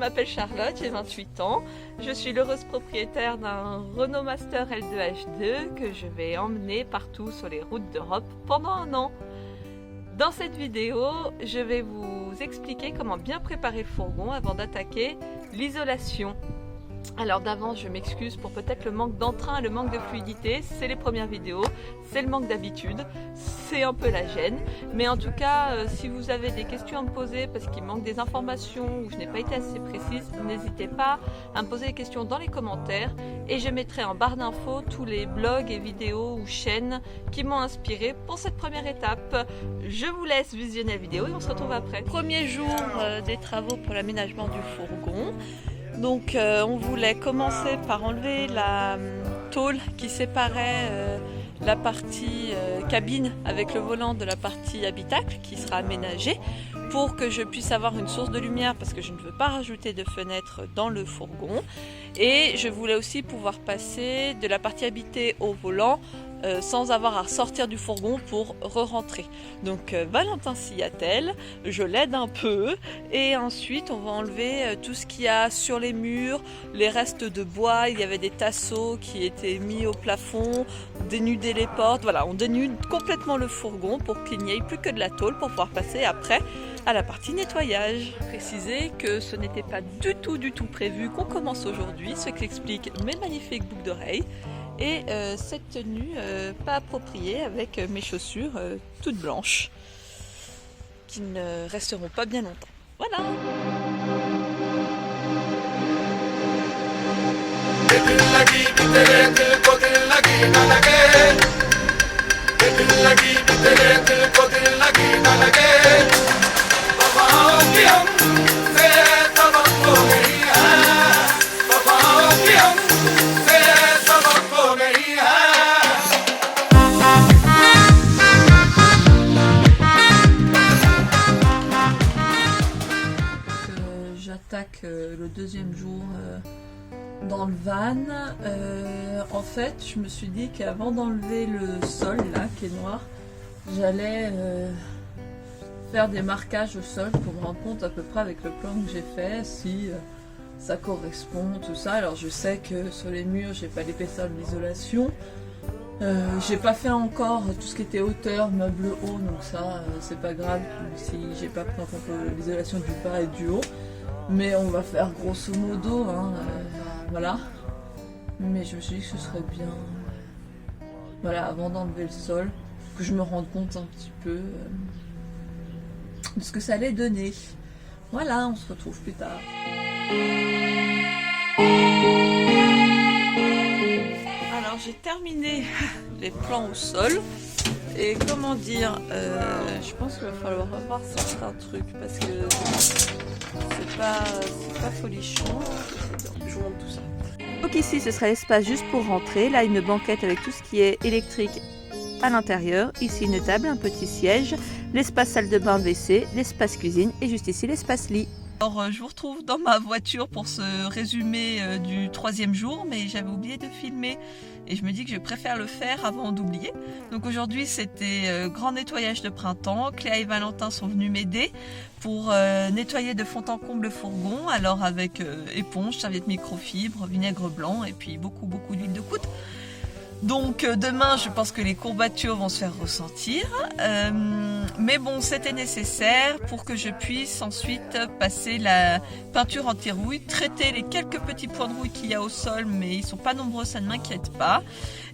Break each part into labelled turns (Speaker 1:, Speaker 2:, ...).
Speaker 1: m'appelle Charlotte, j'ai 28 ans. Je suis l'heureuse propriétaire d'un Renault Master L2H2 que je vais emmener partout sur les routes d'Europe pendant un an. Dans cette vidéo, je vais vous expliquer comment bien préparer le fourgon avant d'attaquer l'isolation. Alors d'avance, je m'excuse pour peut-être le manque d'entrain et le manque de fluidité. C'est les premières vidéos, c'est le manque d'habitude, c'est un peu la gêne. Mais en tout cas, si vous avez des questions à me poser parce qu'il manque des informations ou je n'ai pas été assez précise, n'hésitez pas à me poser des questions dans les commentaires. Et je mettrai en barre d'infos tous les blogs et vidéos ou chaînes qui m'ont inspiré pour cette première étape. Je vous laisse visionner la vidéo et on se retrouve après. Premier jour des travaux pour l'aménagement du fourgon. Donc on voulait commencer par enlever la tôle qui séparait la partie cabine avec le volant de la partie habitacle qui sera aménagée pour que je puisse avoir une source de lumière parce que je ne veux pas rajouter de fenêtres dans le fourgon. Et je voulais aussi pouvoir passer de la partie habitée au volant sans avoir à sortir du fourgon pour re-rentrer. Donc Valentin s'y attelle, je l'aide un peu et ensuite on va enlever tout ce qu'il y a sur les murs, les restes de bois, il y avait des tasseaux qui étaient mis au plafond, dénuder les portes, voilà, on dénude complètement le fourgon pour qu'il n'y ait plus que de la tôle pour pouvoir passer après à la partie nettoyage. Préciser que ce n'était pas du tout prévu qu'on commence aujourd'hui, ce qui explique mes magnifiques boucles d'oreilles et cette tenue pas appropriée avec mes chaussures toutes blanches qui ne resteront pas bien longtemps. Voilà. J'attaque le deuxième jour dans le van. En fait, je me suis dit qu'avant d'enlever le sol là qui est noir, j'allais faire des marquages au sol pour me rendre compte à peu près avec le plan que j'ai fait si ça correspond, tout ça. Alors je sais que sur les murs j'ai pas l'épaisseur de l'isolation. J'ai pas fait encore tout ce qui était hauteur, meuble haut, donc ça c'est pas grave si j'ai pas pris en compte l'isolation du bas et du haut. Mais on va faire grosso modo, hein, voilà. Mais je me suis dit que ce serait bien, voilà, avant d'enlever le sol, que je me rende compte un petit peu de ce que ça allait donner. Voilà, on se retrouve plus tard. Alors j'ai terminé les plans au sol. Et comment dire, je pense qu'il va falloir revoir certains trucs parce que c'est pas folichon. Je vous montre tout ça. Donc ici ce serait l'espace juste pour rentrer. Là une banquette avec tout ce qui est électrique à l'intérieur. Ici une table, un petit siège, l'espace salle de bain WC, l'espace cuisine et juste ici l'espace lit. Alors je vous retrouve dans ma voiture pour ce résumé du troisième jour, mais j'avais oublié de filmer et je me dis que je préfère le faire avant d'oublier. Donc aujourd'hui c'était grand nettoyage de printemps. Cléa et Valentin sont venus m'aider pour nettoyer de fond en comble le fourgon, alors avec éponge, serviette microfibre, vinaigre blanc et puis beaucoup d'huile de coude. Donc demain je pense que les courbatures vont se faire ressentir, mais bon c'était nécessaire pour que je puisse ensuite passer la peinture anti-rouille, traiter les quelques petits points de rouille qu'il y a au sol, mais ils sont pas nombreux, ça ne m'inquiète pas,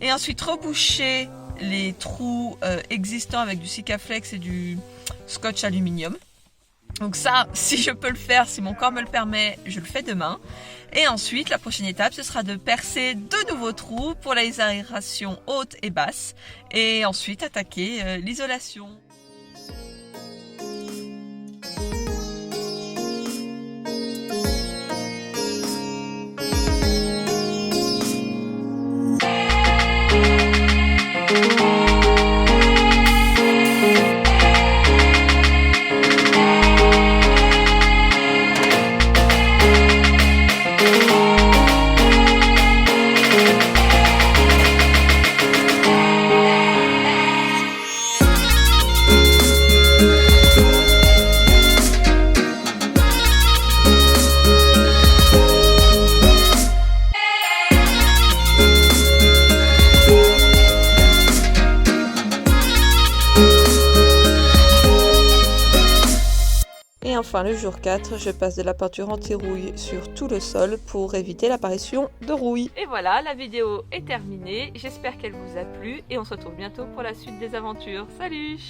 Speaker 1: et ensuite reboucher les trous existants avec du Sikaflex et du scotch aluminium. Donc ça, si je peux le faire, si mon corps me le permet, je le fais demain. Et ensuite, la prochaine étape, ce sera de percer de nouveaux trous pour les aérations hautes et basses. Et ensuite, attaquer l'isolation.
Speaker 2: Et enfin le jour 4, je passe de la peinture anti-rouille sur tout le sol pour éviter l'apparition de rouille.
Speaker 1: Et voilà, la vidéo est terminée, j'espère qu'elle vous a plu et on se retrouve bientôt pour la suite des aventures. Salut!